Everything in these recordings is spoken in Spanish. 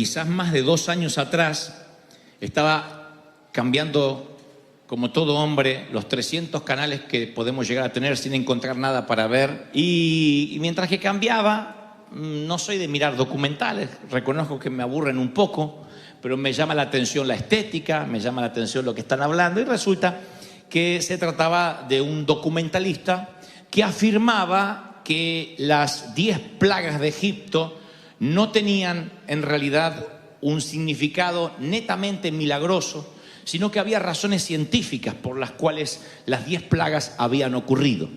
quizás más de 2 años atrás, estaba cambiando, como todo hombre, los 300 canales que podemos llegar a tener sin encontrar nada para ver. Y mientras que cambiaba, no soy de mirar documentales, reconozco que me aburren un poco, pero me llama la atención la estética, me llama la atención lo que están hablando, y resulta que se trataba de un documentalista que afirmaba que las 10 plagas de Egipto no tenían en realidad un significado netamente milagroso, sino que había razones científicas por las cuales las 10 plagas habían ocurrido.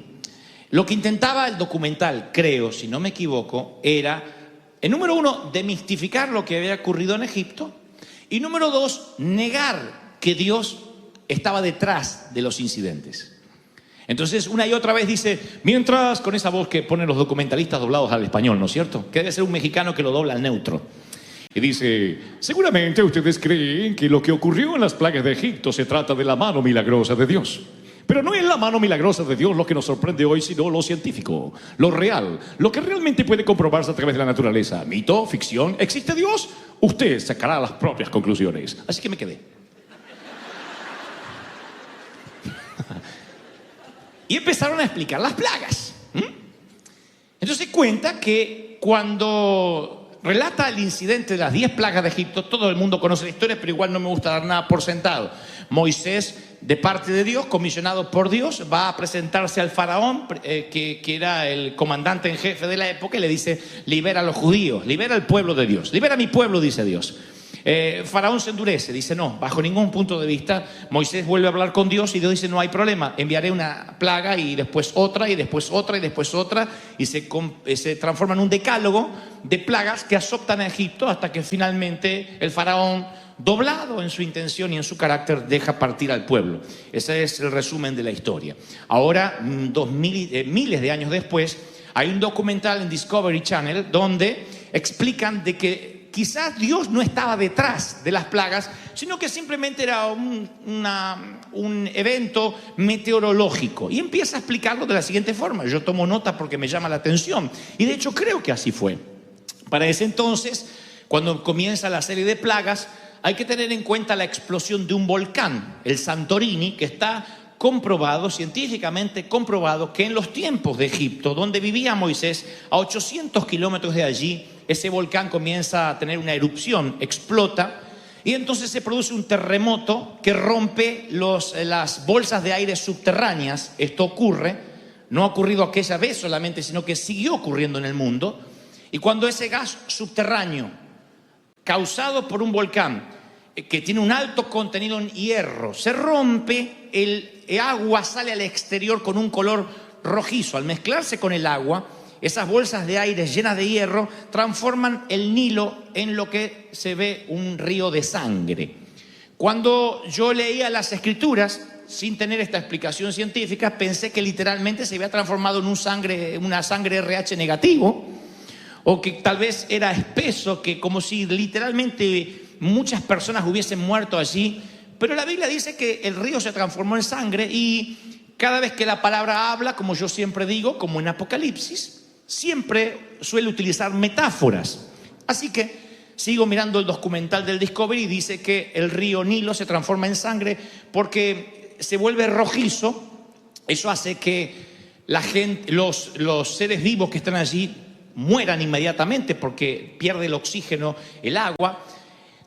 Lo que intentaba el documental, creo, si no me equivoco, era, en número 1, demistificar lo que había ocurrido en Egipto, y número 2, negar que Dios estaba detrás de los incidentes. Entonces, una y otra vez dice, mientras, con esa voz que ponen los documentalistas doblados al español, ¿no es cierto? Que debe ser un mexicano que lo dobla al neutro. Y dice, seguramente ustedes creen que lo que ocurrió en las plagas de Egipto se trata de la mano milagrosa de Dios. Pero no es la mano milagrosa de Dios lo que nos sorprende hoy, sino lo científico, lo real, lo que realmente puede comprobarse a través de la naturaleza. Mito, ficción, ¿existe Dios? Usted sacará las propias conclusiones. Así que me quedé. Y empezaron a explicar las plagas. Entonces cuenta que cuando relata el incidente de las 10 plagas de Egipto, todo el mundo conoce la historia, pero igual no me gusta dar nada por sentado. Moisés, de parte de Dios, comisionado por Dios, va a presentarse al faraón, que era el comandante en jefe de la época, y le dice, libera a los judíos, libera al pueblo de Dios, libera a mi pueblo, dice Dios. Faraón se endurece, dice no, bajo ningún punto de vista. Moisés vuelve a hablar con Dios y Dios dice no hay problema, enviaré una plaga y después otra y después otra y después otra, y se transforma en un decálogo de plagas que azotan a Egipto hasta que finalmente el faraón, doblado en su intención y en su carácter, deja partir al pueblo. Ese es el resumen de la historia. Ahora, miles de años después, hay un documental en Discovery Channel donde explican de que quizás Dios no estaba detrás de las plagas, sino que simplemente era un evento meteorológico. Y empieza a explicarlo de la siguiente forma. Yo tomo nota porque me llama la atención. Y de hecho creo que así fue. Para ese entonces, cuando comienza la serie de plagas, hay que tener en cuenta la explosión de un volcán, el Santorini, que está comprobado, científicamente comprobado, que en los tiempos de Egipto, donde vivía Moisés, a 800 kilómetros de allí, ese volcán comienza a tener una erupción, explota, y entonces se produce un terremoto que rompe las bolsas de aire subterráneas. Esto ocurre, no ha ocurrido aquella vez solamente, sino que siguió ocurriendo en el mundo. Y cuando ese gas subterráneo, causado por un volcán, que tiene un alto contenido en hierro, se rompe, el agua sale al exterior con un color rojizo. Al mezclarse con el agua, esas bolsas de aire llenas de hierro transforman el Nilo en lo que se ve un río de sangre. Cuando yo leía las escrituras, sin tener esta explicación científica, pensé que literalmente se había transformado en una sangre RH negativo, o que tal vez era espeso, que como si literalmente muchas personas hubiesen muerto allí. Pero la Biblia dice que el río se transformó en sangre, y cada vez que la palabra habla, como yo siempre digo, como en Apocalipsis, siempre suele utilizar metáforas. Así que sigo mirando el documental del Discovery y dice que el río Nilo se transforma en sangre porque se vuelve rojizo. Eso hace que la gente, los seres vivos que están allí mueran inmediatamente porque pierde el oxígeno, el agua.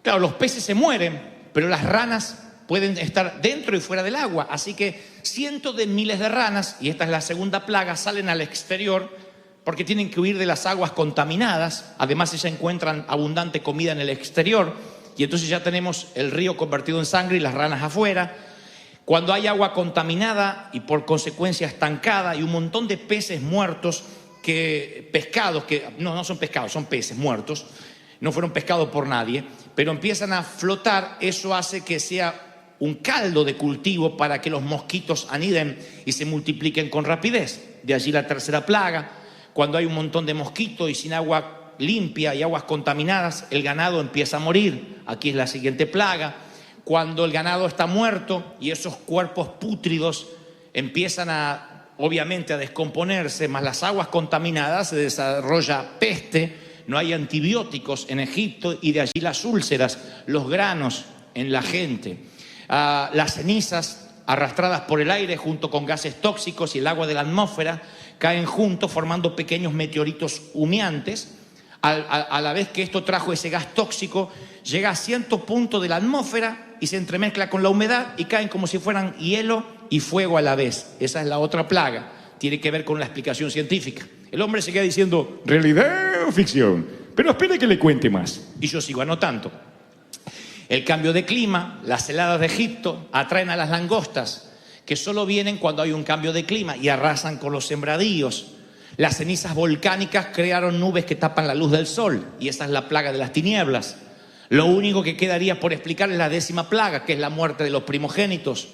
Claro, los peces se mueren, pero las ranas pueden estar dentro y fuera del agua. Así que cientos de miles de ranas, y esta es la segunda plaga, salen al exterior porque tienen que huir de las aguas contaminadas. Además, ellas encuentran abundante comida en el exterior, y entonces ya tenemos el río convertido en sangre y las ranas afuera. Cuando hay agua contaminada y por consecuencia estancada, y un montón de peces muertos, pescados que no son pescados, son peces muertos, no fueron pescados por nadie, pero empiezan a flotar. Eso hace que sea un caldo de cultivo para que los mosquitos aniden y se multipliquen con rapidez. De allí la tercera plaga. Cuando hay un montón de mosquitos y sin agua limpia y aguas contaminadas, el ganado empieza a morir. Aquí es la siguiente plaga. Cuando el ganado está muerto y esos cuerpos pútridos empiezan obviamente a descomponerse, más las aguas contaminadas, se desarrolla peste. no hay antibióticos en Egipto y de allí las úlceras, los granos en la gente. Las cenizas arrastradas por el aire junto con gases tóxicos y el agua de la atmósfera caen juntos formando pequeños meteoritos humeantes. A la vez que esto trajo ese gas tóxico, llega a cierto punto de la atmósfera y se entremezcla con la humedad y caen como si fueran hielo y fuego a la vez. Esa es la otra plaga. Tiene que ver con la explicación científica. El hombre se queda diciendo, ¿realidad o ficción? Pero espere que le cuente más. Y yo sigo anotando. El cambio de clima, las heladas de Egipto atraen a las langostas, que solo vienen cuando hay un cambio de clima y arrasan con los sembradíos. Las cenizas volcánicas crearon nubes que tapan la luz del sol, y esa es la plaga de las tinieblas. Lo único que quedaría por explicar es la 10ª plaga, que es la muerte de los primogénitos.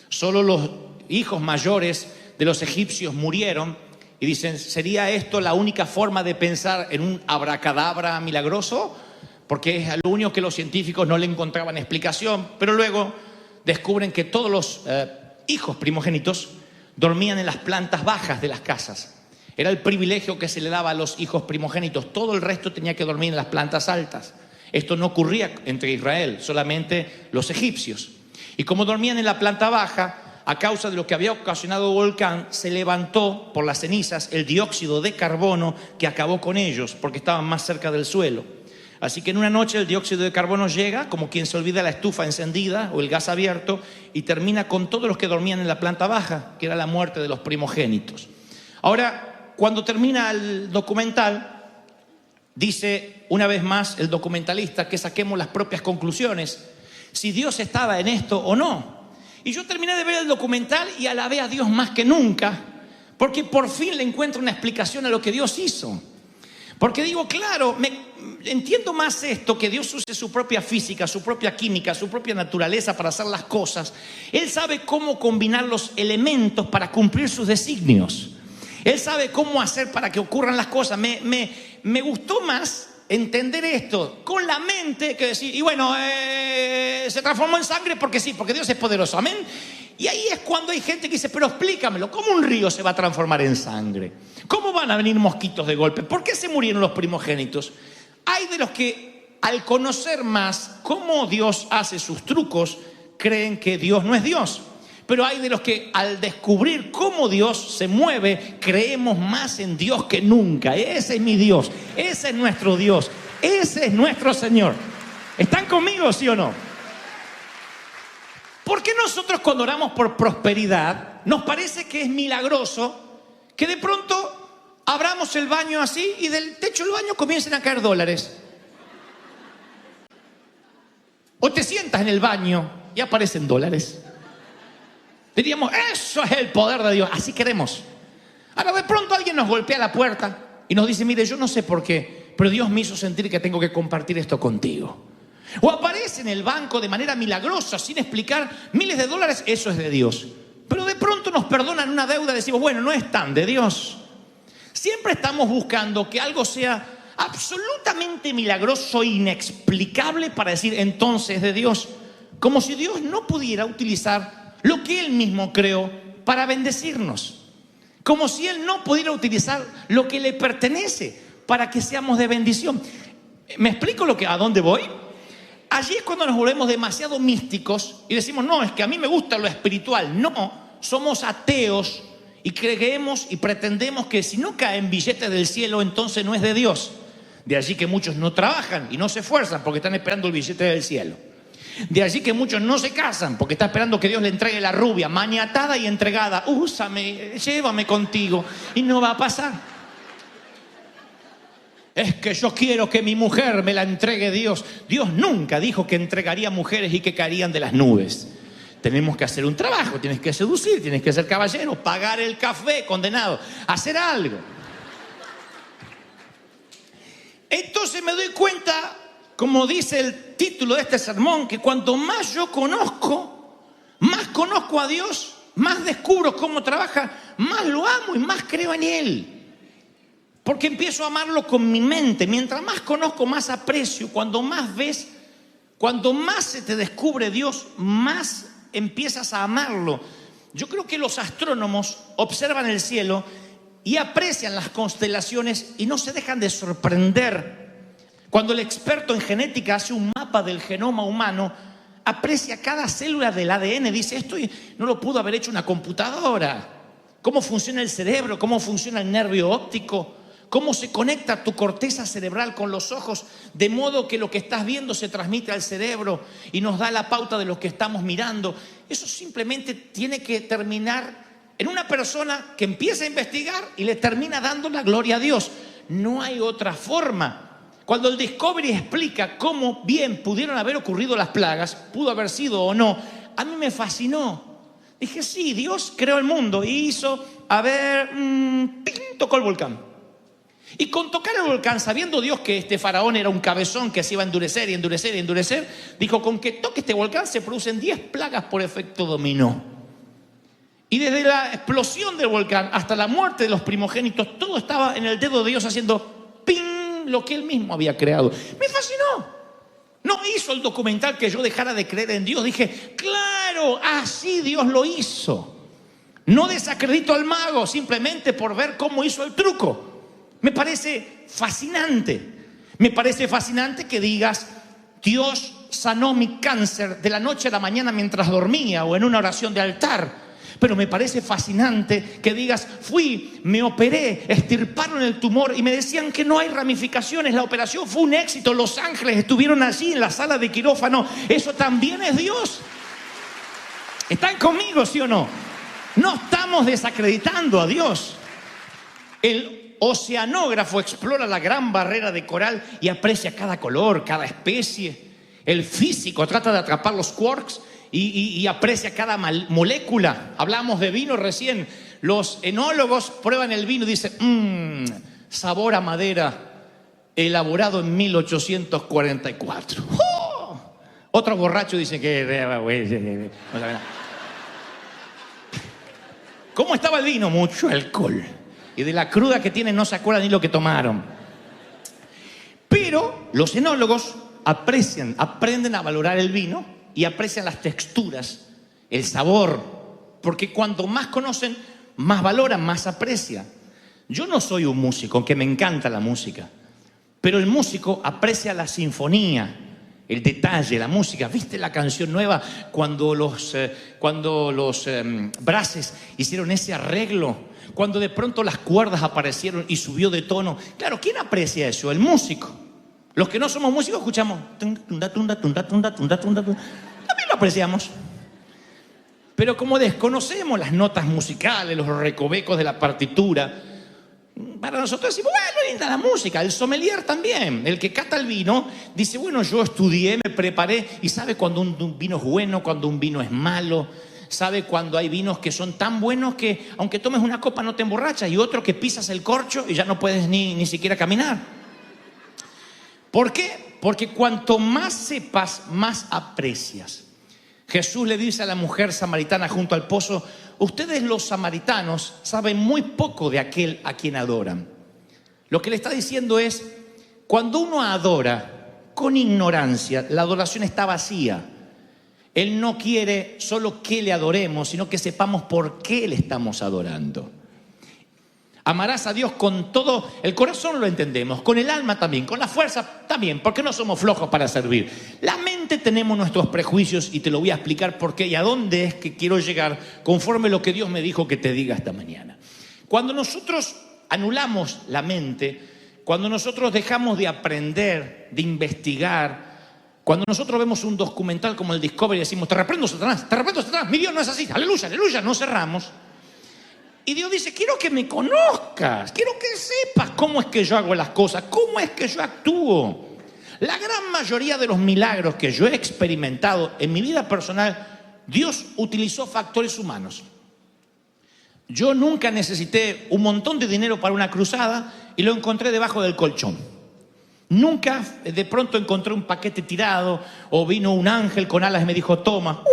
Solo los hijos mayores de los egipcios murieron, y dicen, ¿sería esto la única forma de pensar en un abracadabra milagroso? Porque es lo único que los científicos no le encontraban explicación, pero luego descubren que todos los hijos primogénitos dormían en las plantas bajas de las casas. Era el privilegio que se le daba a los hijos primogénitos. Todo el resto tenía que dormir en las plantas altas. Esto no ocurría entre Israel, solamente los egipcios. Y como dormían en la planta baja, a causa de lo que había ocasionado el volcán, se levantó por las cenizas el dióxido de carbono que acabó con ellos, porque estaban más cerca del suelo. Así que en una noche el dióxido de carbono llega, como quien se olvida la estufa encendida o el gas abierto, y termina con todos los que dormían en la planta baja, que era la muerte de los primogénitos. Ahora, cuando termina el documental, dice una vez más el documentalista que saquemos las propias conclusiones, si Dios estaba en esto o no. Y yo terminé de ver el documental y alabé a Dios más que nunca, porque por fin le encuentro una explicación a lo que Dios hizo. Porque digo, claro, entiendo más esto, que Dios use su propia física, su propia química, su propia naturaleza para hacer las cosas. Él sabe cómo combinar los elementos para cumplir sus designios. Él sabe cómo hacer para que ocurran las cosas. Me gustó más entender esto con la mente que decir, y bueno, se transformó en sangre porque sí, porque Dios es poderoso, amén. Y ahí es cuando hay gente que dice, pero explícamelo, ¿cómo un río se va a transformar en sangre? ¿Cómo van a venir mosquitos de golpe? ¿Por qué se murieron los primogénitos? Hay de los que al conocer más cómo Dios hace sus trucos, creen que Dios no es Dios. Pero hay de los que al descubrir cómo Dios se mueve, creemos más en Dios que nunca. Ese es mi Dios, ese es nuestro Dios, ese es nuestro Señor. ¿Están conmigo, sí o no? ¿Por qué nosotros cuando oramos por prosperidad nos parece que es milagroso que de pronto abramos el baño así y del techo del baño comiencen a caer dólares? O te sientas en el baño y aparecen dólares. Diríamos, eso es el poder de Dios, así queremos. Ahora de pronto alguien nos golpea la puerta y nos dice, mire, yo no sé por qué, pero Dios me hizo sentir que tengo que compartir esto contigo. O aparece en el banco de manera milagrosa, sin explicar, miles de dólares, eso es de Dios. Pero de pronto nos perdonan una deuda y decimos, bueno, no es tan de Dios. Siempre estamos buscando que algo sea absolutamente milagroso e inexplicable para decir, entonces de Dios. Como si Dios no pudiera utilizar lo que Él mismo creó para bendecirnos. Como si Él no pudiera utilizar lo que le pertenece para que seamos de bendición. ¿Me explico a dónde voy? Allí es cuando nos volvemos demasiado místicos y decimos, no, es que a mí me gusta lo espiritual. No, somos ateos y creemos y pretendemos que si no caen billetes del cielo, entonces no es de Dios. De allí que muchos no trabajan y no se esfuerzan porque están esperando el billete del cielo. De allí que muchos no se casan porque están esperando que Dios le entregue la rubia, maniatada y entregada. Úsame, llévame contigo. Y no va a pasar. Es que yo quiero que mi mujer me la entregue Dios. Dios nunca dijo que entregaría mujeres y que caerían de las nubes. Tenemos que hacer un trabajo, tienes que seducir, tienes que ser caballero, pagar el café, condenado, hacer algo. Entonces me doy cuenta, como dice el título de este sermón, que cuanto más yo conozco a Dios, más descubro cómo trabaja, más lo amo y más creo en Él. Porque empiezo a amarlo con mi mente. Mientras más conozco, más aprecio. Cuando más ves, cuando más se te descubre Dios, más empiezas a amarlo. Yo creo que los astrónomos observan el cielo y aprecian las constelaciones y no se dejan de sorprender Cuando el experto en genética hace un mapa del genoma humano, aprecia cada célula del ADN, dice, esto no lo pudo haber hecho una computadora. Cómo funciona el cerebro, cómo funciona el nervio óptico, cómo se conecta tu corteza cerebral con los ojos, de modo que lo que estás viendo se transmite al cerebro y nos da la pauta de lo que estamos mirando. Eso simplemente tiene que terminar en una persona que empieza a investigar y le termina dando la gloria a Dios. No hay otra forma. Cuando el Discovery explica cómo bien pudieron haber ocurrido las plagas, pudo haber sido o no, a mí me fascinó. Dije, sí, Dios creó el mundo y hizo, tocó el volcán. Y con tocar el volcán, sabiendo Dios que este faraón era un cabezón que se iba a endurecer y endurecer y endurecer, dijo, con que toque este volcán se producen 10 plagas por efecto dominó. Y desde la explosión del volcán hasta la muerte de los primogénitos, todo estaba en el dedo de Dios haciendo ping, lo que él mismo había creado. Me fascinó. No hizo el documental que yo dejara de creer en Dios. Dije, claro, así Dios lo hizo. No desacredito al mago simplemente por ver cómo hizo el truco. Me parece fascinante. Me parece fascinante que digas, Dios sanó mi cáncer de la noche a la mañana mientras dormía o en una oración de altar. Pero me parece fascinante que digas, fui, me operé, extirparon el tumor y me decían que no hay ramificaciones. La operación fue un éxito. Los ángeles estuvieron allí en la sala de quirófano. Eso también es Dios. ¿Están conmigo, sí o no? No estamos desacreditando a Dios. El oceanógrafo explora la gran barrera de coral y aprecia cada color, cada especie. El físico trata de atrapar los quarks y aprecia cada molécula. Hablamos de vino recién. Los enólogos prueban el vino y dicen, sabor a madera, elaborado en 1844. ¡Oh! Otro borracho dice que no sabe nada. ¿Cómo estaba el vino? Mucho alcohol. Y de la cruda que tienen no se acuerdan ni lo que tomaron. Pero los enólogos aprenden a valorar el vino y aprecian las texturas, el sabor, porque cuanto más conocen, más valoran, más aprecian. Yo no soy un músico, aunque me encanta la música, pero el músico aprecia la sinfonía, el detalle, la música. ¿Viste la canción nueva cuando los Brases hicieron ese arreglo? Cuando de pronto las cuerdas aparecieron y subió de tono. Claro, ¿quién aprecia eso? El músico. Los que no somos músicos escuchamos. También lo apreciamos. Pero como desconocemos las notas musicales, los recovecos de la partitura, para nosotros decimos, bueno, linda la música. El sommelier también, el que cata el vino, dice, bueno, yo estudié, me preparé y sabe cuando un vino es bueno, cuando un vino es malo. Sabe cuando hay vinos que son tan buenos que aunque tomes una copa no te emborrachas, y otro que pisas el corcho y ya no puedes ni siquiera caminar. ¿Por qué? Porque cuanto más sepas, más aprecias. Jesús le dice a la mujer samaritana junto al pozo, ustedes los samaritanos saben muy poco de aquel a quien adoran. Lo que le está diciendo es, cuando uno adora con ignorancia, la adoración está vacía. Él no quiere solo que le adoremos, sino que sepamos por qué le estamos adorando. Amarás a Dios con todo el corazón, lo entendemos, con el alma también, con la fuerza también, porque no somos flojos para servir. La mente tenemos nuestros prejuicios y te lo voy a explicar por qué y a dónde es que quiero llegar conforme lo que Dios me dijo que te diga esta mañana. Cuando nosotros anulamos la mente, cuando nosotros dejamos de aprender, de investigar, cuando nosotros vemos un documental como el Discovery y decimos, te reprendo Satanás, mi Dios no es así, aleluya, aleluya, no cerramos. Y Dios dice, quiero que me conozcas, quiero que sepas cómo es que yo hago las cosas, cómo es que yo actúo. La gran mayoría de los milagros que yo he experimentado en mi vida personal, Dios utilizó factores humanos. Yo nunca necesité un montón de dinero para una cruzada y lo encontré debajo del colchón. Nunca de pronto encontré un paquete tirado o vino un ángel con alas y me dijo, toma,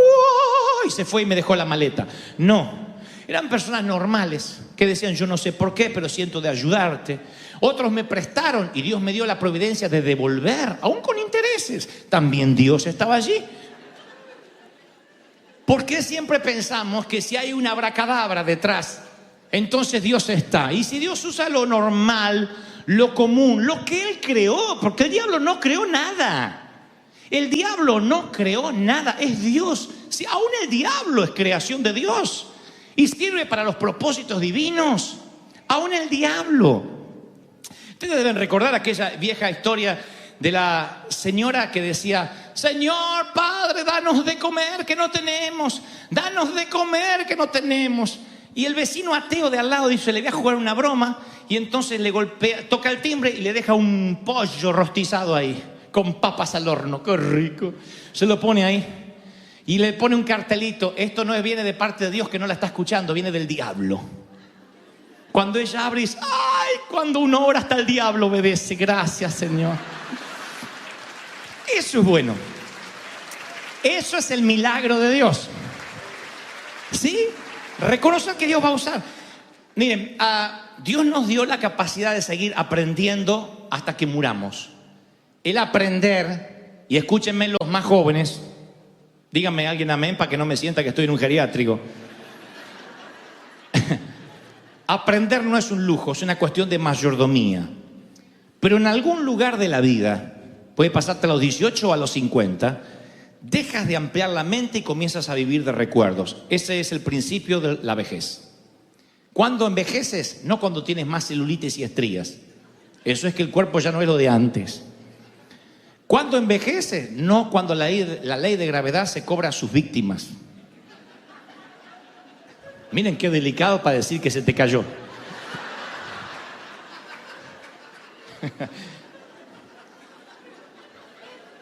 y se fue y me dejó la maleta. No. Eran personas normales que decían, yo no sé por qué, pero siento de ayudarte. Otros me prestaron y Dios me dio la providencia de devolver, aún con intereses. También Dios estaba allí. ¿Por qué siempre pensamos que si hay una abracadabra detrás, entonces Dios está? Y si Dios usa lo normal, lo común, lo que él creó, porque el diablo no creó nada. El diablo no creó nada, es Dios. Si aún el diablo es creación de Dios y sirve para los propósitos divinos, aún el diablo. Ustedes deben recordar aquella vieja historia de la señora que decía: Señor, Padre, danos de comer que no tenemos, danos de comer que no tenemos. Y el vecino ateo de al lado dice: le voy a jugar una broma. Y entonces le golpea, toca el timbre y le deja un pollo rostizado ahí, con papas al horno. ¡Qué rico! Se lo pone ahí y le pone un cartelito: esto no viene de parte de Dios, que no la está escuchando, viene del diablo. Cuando ella abre y dice: ¡ay! Cuando uno ora hasta el diablo obedece. Gracias, Señor. Eso es bueno. Eso es el milagro de Dios. ¿Sí? Reconocer que Dios va a usar. Miren, Dios nos dio la capacidad de seguir aprendiendo hasta que muramos. El aprender, y escúchenme los más jóvenes, díganme alguien amén para que no me sienta que estoy en un geriátrico. Aprender no es un lujo, es una cuestión de mayordomía. Pero en algún lugar de la vida, puede pasarte a los 18 o a los 50, dejas de ampliar la mente y comienzas a vivir de recuerdos. Ese es el principio de la vejez. ¿Cuándo envejeces? No cuando tienes más celulitis y estrías. Eso es que el cuerpo ya no es lo de antes. ¿Cuándo envejeces? No cuando la ley de gravedad se cobra a sus víctimas. Miren qué delicado para decir que se te cayó.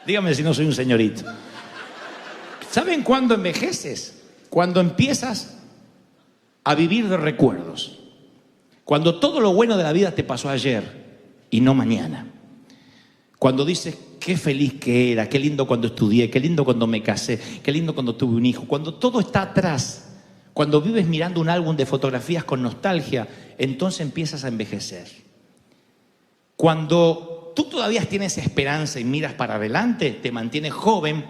Dígame si no soy un señorito. ¿Saben cuándo envejeces? Cuando empiezas a vivir de recuerdos. Cuando todo lo bueno de la vida te pasó ayer y no mañana. Cuando dices: qué feliz que era, qué lindo cuando estudié, qué lindo cuando me casé, qué lindo cuando tuve un hijo. Cuando todo está atrás, cuando vives mirando un álbum de fotografías con nostalgia, entonces empiezas a envejecer. Cuando tú todavía tienes esperanza y miras para adelante, te mantienes joven,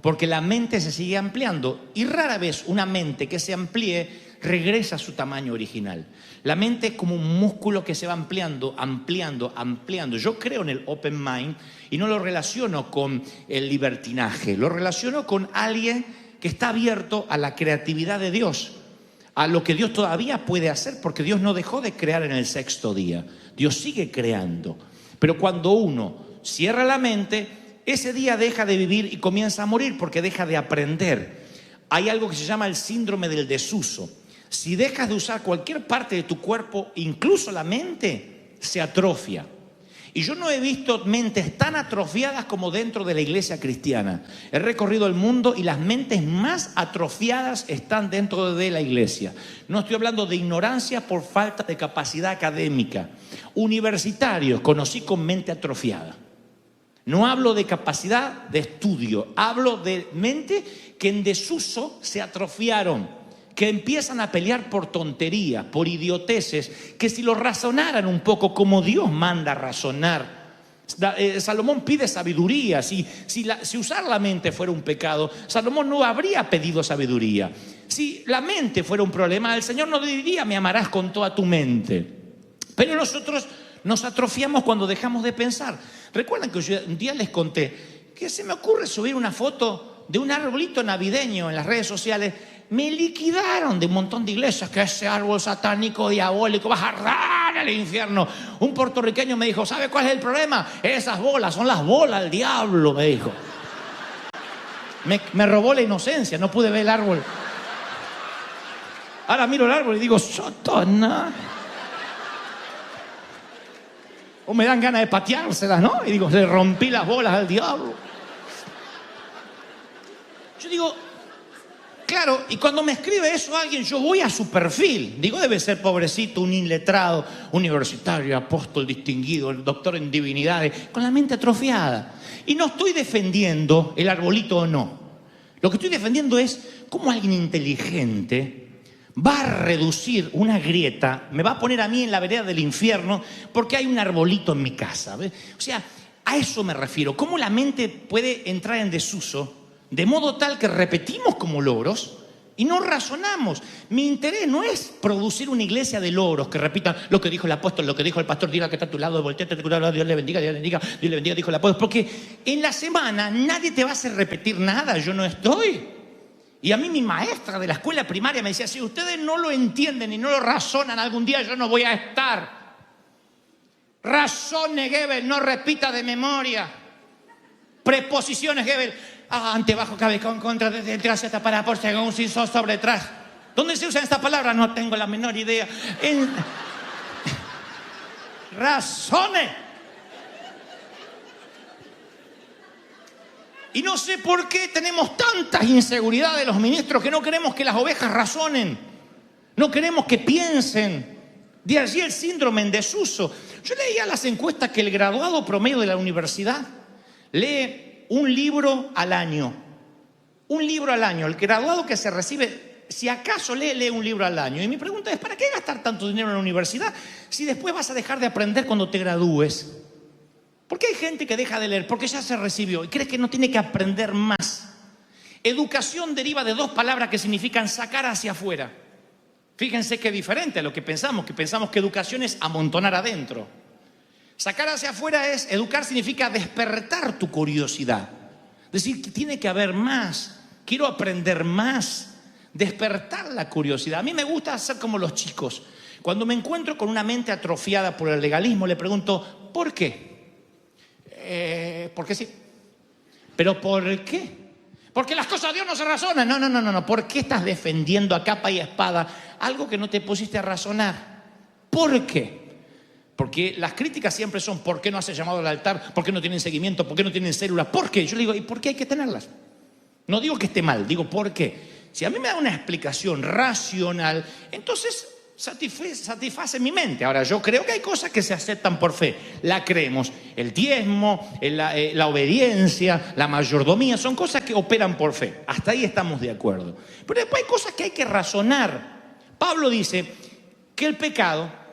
porque la mente se sigue ampliando. Y rara vez una mente que se amplíe regresa a su tamaño original. La mente es como un músculo que se va ampliando, ampliando, ampliando. Yo creo en el open mind y no lo relaciono con el libertinaje, lo relaciono con alguien que está abierto a la creatividad de Dios, a lo que Dios todavía puede hacer, porque Dios no dejó de crear en el sexto día. Dios sigue creando. Pero cuando uno cierra la mente, ese día deja de vivir y comienza a morir, porque deja de aprender. Hay algo que se llama el síndrome del desuso. Si dejas de usar cualquier parte de tu cuerpo, incluso la mente, se atrofia. Y yo no he visto mentes tan atrofiadas como dentro de la iglesia cristiana. He recorrido el mundo y las mentes más atrofiadas están dentro de la iglesia. No estoy hablando de ignorancia por falta de capacidad académica. Universitarios conocí con mente atrofiada. No hablo de capacidad de estudio, hablo de mente que en desuso se atrofiaron, que empiezan a pelear por tonterías, por idioteces, que si lo razonaran un poco como Dios manda a razonar. Salomón pide sabiduría. Si usar la mente fuera un pecado, Salomón no habría pedido sabiduría. Si la mente fuera un problema, el Señor no diría: me amarás con toda tu mente. Pero nosotros nos atrofiamos cuando dejamos de pensar. Recuerdan que yo un día les conté que se me ocurre subir una foto de un arbolito navideño en las redes sociales. Me liquidaron de un montón de iglesias que ese árbol satánico, diabólico, va a arder al infierno. Un puertorriqueño me dijo: ¿sabe cuál es el problema? Esas bolas son las bolas del diablo, me dijo. Me robó la inocencia, no pude ver el árbol. Ahora miro el árbol y digo: Satanás. O me dan ganas de pateárselas, ¿no? Y digo: le rompí las bolas al diablo. Yo digo, claro, y cuando me escribe eso alguien, yo voy a su perfil. Digo: debe ser pobrecito, un iletrado, universitario, apóstol distinguido, doctor en divinidades, con la mente atrofiada. Y no estoy defendiendo el arbolito o no. Lo que estoy defendiendo es cómo alguien inteligente va a reducir una grieta, me va a poner a mí en la vereda del infierno porque hay un arbolito en mi casa. ¿Ves? O sea, a eso me refiero. Cómo la mente puede entrar en desuso de modo tal que repetimos como loros Y no razonamos. Mi interés no es producir una iglesia de loros que repitan lo que dijo el apóstol, lo que dijo el pastor, diga que está a tu lado, volteate, Dios le bendiga, Dios le bendiga, Dios le bendiga, dijo el apóstol. Porque en la semana nadie te va a hacer repetir nada, yo no estoy. Y a mí mi maestra de la escuela primaria me decía, si ustedes no lo entienden y no lo razonan, algún día yo no voy a estar. Razone, Gebel, no repita de memoria. Preposiciones, Gebel. Ante, bajo, cabe, con, contra, detrás, está para, por, según, sin, sobre, tras. ¿Dónde se usa esta palabra? No tengo la menor idea. Razone. Y no sé por qué tenemos tantas inseguridades de los ministros que no queremos que las ovejas razonen. No queremos que piensen. De allí el síndrome en desuso. Yo leía las encuestas que el graduado promedio de la universidad lee un libro al año. Un libro al año. El graduado que se recibe, si acaso lee un libro al año. Y mi pregunta es, ¿para qué gastar tanto dinero en la universidad si después vas a dejar de aprender cuando te gradúes? ¿Por qué hay gente que deja de leer? Porque ya se recibió y crees que no tiene que aprender más. Educación deriva de dos palabras que significan sacar hacia afuera. Fíjense qué diferente a lo que pensamos que educación es amontonar adentro. Sacar hacia afuera es, educar significa despertar tu curiosidad. Decir que tiene que haber más, quiero aprender más, despertar la curiosidad. A mí me gusta hacer como los chicos. Cuando me encuentro con una mente atrofiada por el legalismo, le pregunto, ¿por qué? Porque sí. ¿Pero por qué? Porque las cosas de Dios no se razonan. No. ¿Por qué estás defendiendo a capa y espada algo que no te pusiste a razonar? ¿Por qué? Porque las críticas siempre son ¿por qué no hace llamado al altar? ¿Por qué no tienen seguimiento? ¿Por qué no tienen células? ¿Por qué? Yo le digo, ¿y por qué hay que tenerlas? No digo que esté mal, digo ¿por qué? Si a mí me da una explicación racional, entonces satisface mi mente. Ahora, yo creo que hay cosas que se aceptan por fe. La creemos. El diezmo, la obediencia, la mayordomía, son cosas que operan por fe. Hasta ahí estamos de acuerdo. Pero después hay cosas que hay que razonar. Pablo dice que el pecado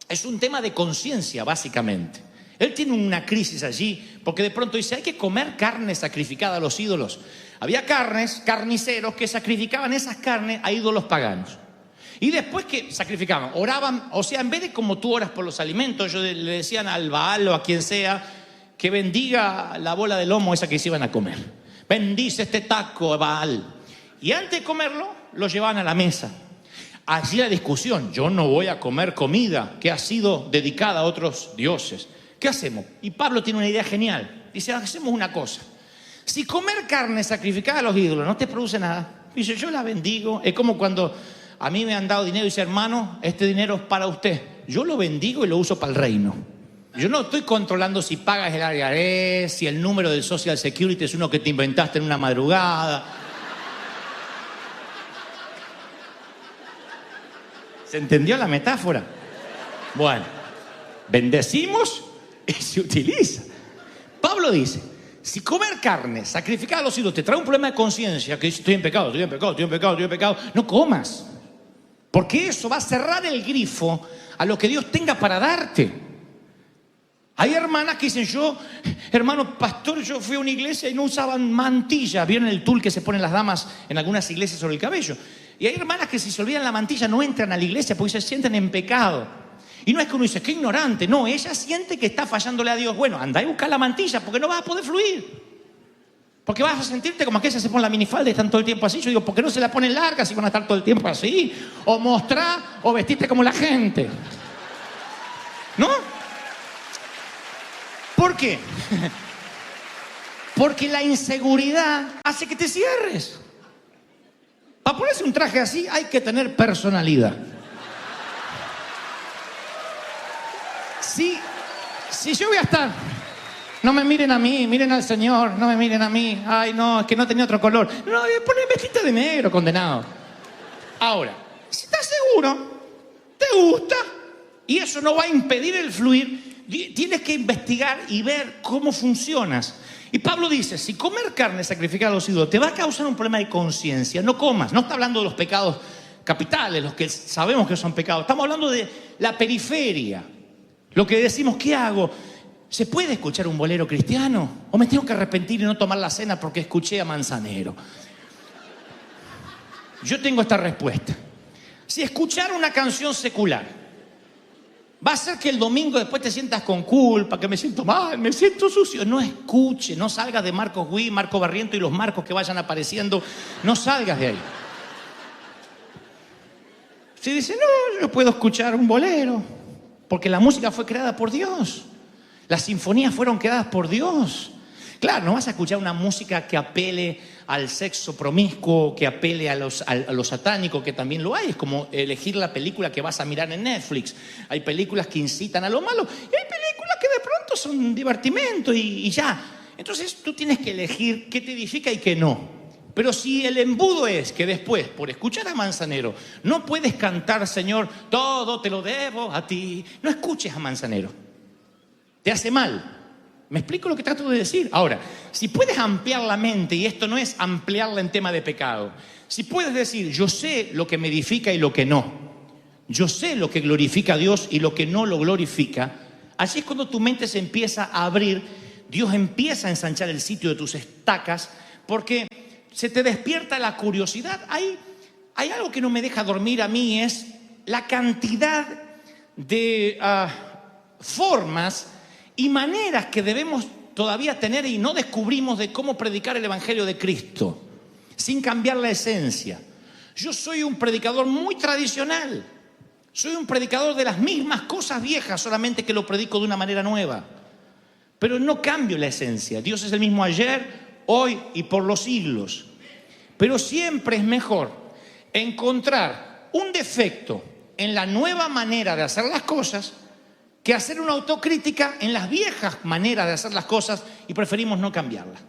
es un tema de conciencia, básicamente. Él tiene una crisis allí, porque de pronto dice, hay que comer carne sacrificada a los ídolos. Había carniceros que sacrificaban esas carnes a ídolos paganos. Y después que sacrificaban, oraban, o sea, en vez de como tú oras por los alimentos, ellos le decían al Baal o a quien sea, que bendiga la bola de lomo esa que se iban a comer. Bendice este taco, Baal. Y antes de comerlo, lo llevaban a la mesa. Allí la discusión, yo no voy a comer comida que ha sido dedicada a otros dioses. ¿Qué hacemos? Y Pablo tiene una idea genial. Dice, hacemos una cosa. Si comer carne sacrificada a los ídolos no te produce nada, dice, yo la bendigo. Es como cuando a mí me han dado dinero y dice, hermano, este dinero es para usted. Yo lo bendigo y lo uso para el reino. Yo no estoy controlando si pagas el IRS, si el número del Social Security es uno que te inventaste en una madrugada. ¿Se entendió la metáfora? Bueno, bendecimos y se utiliza. Pablo dice, si comer carne sacrificada a los ídolos te trae un problema de conciencia, que dice, estoy en pecado, no comas. Porque eso va a cerrar el grifo a lo que Dios tenga para darte. Hay hermanas que dicen, hermano pastor, yo fui a una iglesia y no usaban mantilla. ¿Vieron el tul que se ponen las damas en algunas iglesias sobre el cabello? Y hay hermanas que si se olvidan la mantilla no entran a la iglesia porque se sienten en pecado. Y no es que uno dice, qué ignorante. No, ella siente que está fallándole a Dios. Bueno, anda y busca la mantilla porque no vas a poder fluir. Porque vas a sentirte como aquellas se ponen la minifalda y están todo el tiempo así. Yo digo, ¿por qué no se la ponen larga si van a estar todo el tiempo así? O mostrar o vestirte como la gente. ¿No? ¿Por qué? Porque la inseguridad hace que te cierres. Para ponerse un traje así hay que tener personalidad. Si yo voy a estar, no me miren a mí, miren al Señor, no me miren a mí. Ay, no, es que no tenía otro color. No, ponen vestita de negro, condenado. Ahora, si estás seguro, te gusta, y eso no va a impedir el fluir, tienes que investigar y ver cómo funcionas. Y Pablo dice, si comer carne sacrificada a los ídolos te va a causar un problema de conciencia, no comas. No está hablando de los pecados capitales, los que sabemos que son pecados. Estamos hablando de la periferia. Lo que decimos, ¿qué hago? ¿Se puede escuchar un bolero cristiano? ¿O me tengo que arrepentir y no tomar la cena porque escuché a Manzanero? Yo tengo esta respuesta. Si escuchar una canción secular va a hacer que el domingo después te sientas con culpa, que me siento mal, me siento sucio, no escuche, no salgas de Marcos Witt, Marco Barriento y los Marcos que vayan apareciendo, no salgas de ahí. Si dice, no, yo puedo escuchar un bolero, porque la música fue creada por Dios, las sinfonías fueron creadas por Dios. Claro, no vas a escuchar una música que apele al sexo promiscuo, que apele a lo satánico, que también lo hay. Es como elegir la película que vas a mirar en Netflix. Hay películas que incitan a lo malo y hay películas que de pronto son divertimento y ya. Entonces tú tienes que elegir qué te edifica y qué no. Pero si el embudo es que después, por escuchar a Manzanero, no puedes cantar, Señor, todo te lo debo a ti, no escuches a Manzanero. Te hace mal. ¿Me explico lo que trato de decir? Ahora, si puedes ampliar la mente, y esto no es ampliarla en tema de pecado, si puedes decir, yo sé lo que me edifica y lo que no, yo sé lo que glorifica a Dios y lo que no lo glorifica, así es cuando tu mente se empieza a abrir, Dios empieza a ensanchar el sitio de tus estacas, porque se te despierta la curiosidad. Hay algo que no me deja dormir a mí, es la cantidad de formas y maneras que debemos todavía tener y no descubrimos de cómo predicar el Evangelio de Cristo sin cambiar la esencia. Yo soy un predicador muy tradicional, soy un predicador de las mismas cosas viejas, solamente que lo predico de una manera nueva, pero no cambio la esencia. Dios es el mismo ayer, hoy y por los siglos, pero siempre es mejor encontrar un defecto en la nueva manera de hacer las cosas que hacer una autocrítica en las viejas maneras de hacer las cosas y preferimos no cambiarlas.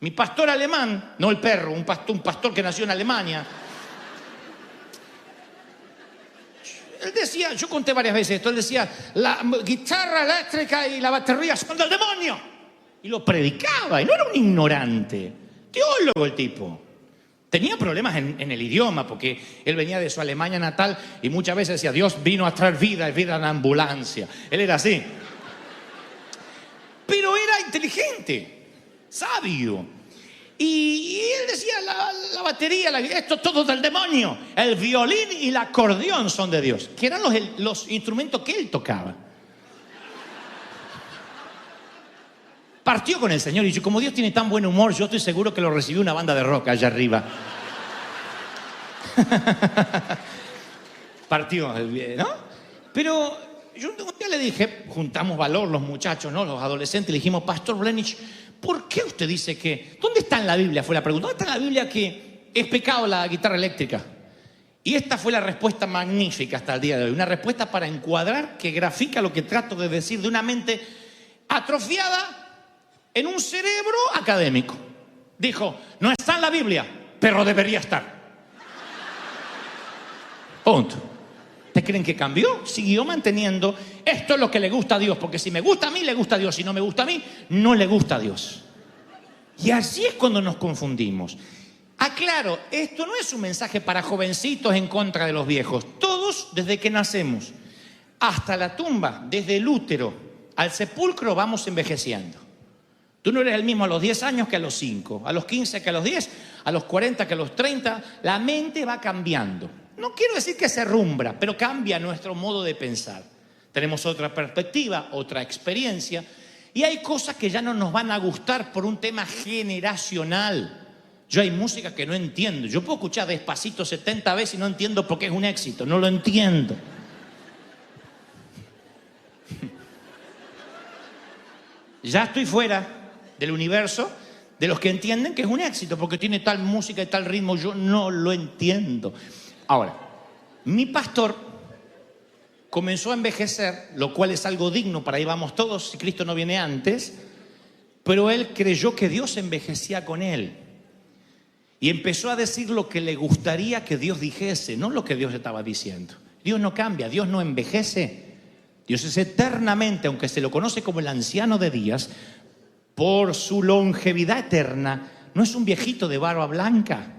Mi pastor alemán, no el perro, un pastor que nació en Alemania, él decía, yo conté varias veces esto, él decía, la guitarra eléctrica y la batería son del demonio. Y lo predicaba, y no era un ignorante, teólogo el tipo. Tenía problemas en el idioma, porque él venía de su Alemania natal y muchas veces decía, Dios vino a traer vida, es vida en ambulancia. Él era así. Pero era inteligente, sabio. Y él decía, la batería, esto todo del demonio. El violín y el acordeón son de Dios, que eran los instrumentos que él tocaba. Partió con el Señor y yo, como Dios tiene tan buen humor, yo estoy seguro que lo recibió una banda de rock allá arriba. Partió, ¿no? Pero yo un día le dije, juntamos valor los muchachos, ¿no? Los adolescentes, le dijimos, Pastor Blenich, ¿por qué usted dice que, ¿dónde está en la Biblia? Fue la pregunta, ¿dónde está en la Biblia que es pecado la guitarra eléctrica? Y esta fue la respuesta magnífica hasta el día de hoy, una respuesta para encuadrar que grafica lo que trato de decir de una mente atrofiada en un cerebro académico. Dijo, no está en la Biblia, pero debería estar. Punto. ¿Ustedes creen que cambió? Siguió manteniendo, esto es lo que le gusta a Dios, porque si me gusta a mí, le gusta a Dios, si no me gusta a mí, no le gusta a Dios. Y así es cuando nos confundimos. Aclaro, esto no es un mensaje para jovencitos en contra de los viejos. Todos, desde que nacemos hasta la tumba, desde el útero al sepulcro, vamos envejeciendo. Tú no eres el mismo a los 10 años que a los 5, a los 15 que a los 10, a los 40 que a los 30. La mente va cambiando. No quiero decir que se rumbra, pero cambia nuestro modo de pensar. Tenemos otra perspectiva, otra experiencia, y hay cosas que ya no nos van a gustar por un tema generacional. Yo hay música que no entiendo. Yo puedo escuchar Despacito 70 veces y no entiendo por qué es un éxito. No lo entiendo. Ya estoy fuera del universo de los que entienden que es un éxito porque tiene tal música y tal ritmo. Yo no lo entiendo. Ahora, mi pastor comenzó a envejecer, lo cual es algo digno, para ahí vamos todos si Cristo no viene antes, pero él creyó que Dios envejecía con él y empezó a decir lo que le gustaría que Dios dijese, no lo que Dios estaba diciendo. Dios no cambia, Dios no envejece. Dios es eternamente, aunque se lo conoce como el anciano de días, por su longevidad eterna, no es un viejito de barba blanca.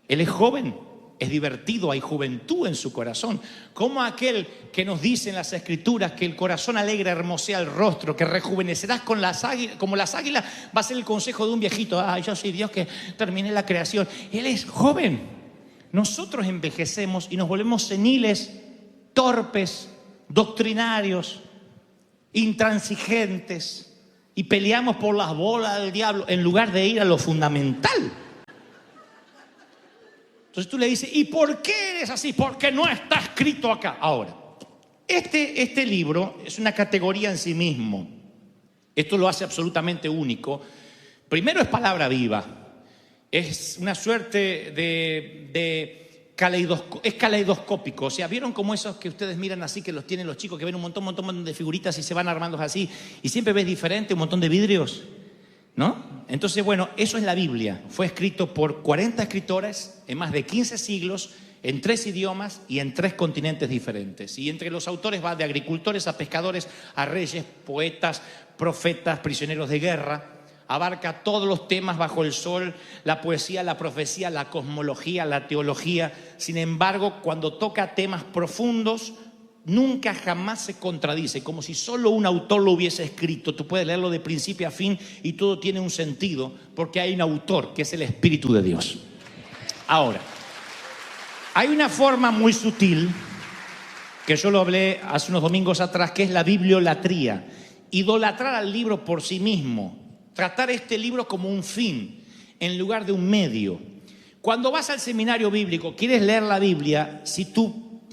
Él es joven, es divertido, hay juventud en su corazón. Como aquel que nos dice en las Escrituras que el corazón alegre hermosea el rostro, que rejuvenecerás como las águilas, va a ser el consejo de un viejito. Yo soy Dios que termine la creación. Él es joven. nosotros envejecemos y nos volvemos seniles, torpes, doctrinarios, intransigentes y peleamos por las bolas del diablo en lugar de ir a lo fundamental. Entonces tú le dices, ¿y por qué eres así? Porque no está escrito acá. Ahora, este libro es una categoría en sí mismo. Esto lo hace absolutamente único. Primero es palabra viva. Es una suerte de caleidoscópico. O sea, ¿vieron como esos que ustedes miran así, que los tienen los chicos, que ven un montón de figuritas y se van armando así, y siempre ves diferente, un montón de vidrios? ¿No? Entonces, bueno, eso es la Biblia. Fue escrito por 40 escritores en más de 15 siglos, en 3 idiomas y en 3 continentes diferentes. Y entre los autores va de agricultores a pescadores, a reyes, poetas, profetas, prisioneros de guerra. Abarca todos los temas bajo el sol, la poesía, la profecía, la cosmología, la teología. Sin embargo, cuando toca temas profundos, nunca jamás se contradice, como si solo un autor lo hubiese escrito. Tú puedes leerlo de principio a fin y todo tiene un sentido, porque hay un autor que es el Espíritu de Dios. Ahora, hay una forma muy sutil, que yo lo hablé hace unos domingos atrás, que es la bibliolatría. Idolatrar al libro por sí mismo. Tratar este libro como un fin, en lugar de un medio. Cuando vas al seminario bíblico, quieres leer la Biblia, si tu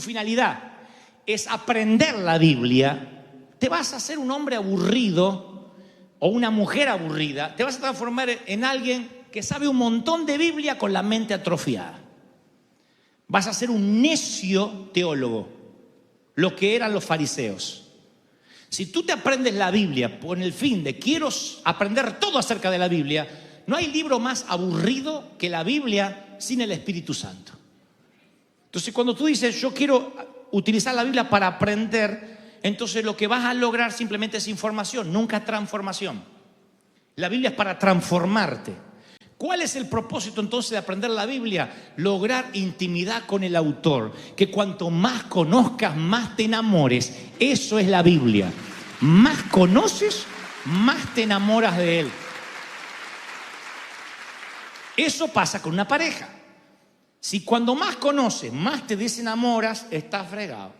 finalidad es aprender la Biblia, te vas a hacer un hombre aburrido o una mujer aburrida. Te vas a transformar en alguien que sabe un montón de Biblia con la mente atrofiada. Vas a ser un necio teólogo, lo que eran los fariseos. Si tú te aprendes la Biblia con el fin de quiero aprender todo acerca de la Biblia, no hay libro más aburrido que la Biblia sin el Espíritu Santo. Entonces, cuando tú dices, yo quiero utilizar la Biblia para aprender, entonces lo que vas a lograr simplemente es información, nunca transformación. La Biblia es para transformarte. ¿Cuál es el propósito entonces de aprender la Biblia? Lograr intimidad con el autor. Que cuanto más conozcas, más te enamores. Eso es la Biblia. Más conoces, más te enamoras de él. Eso pasa con una pareja. Si cuando más conoces, más te desenamoras, estás fregado.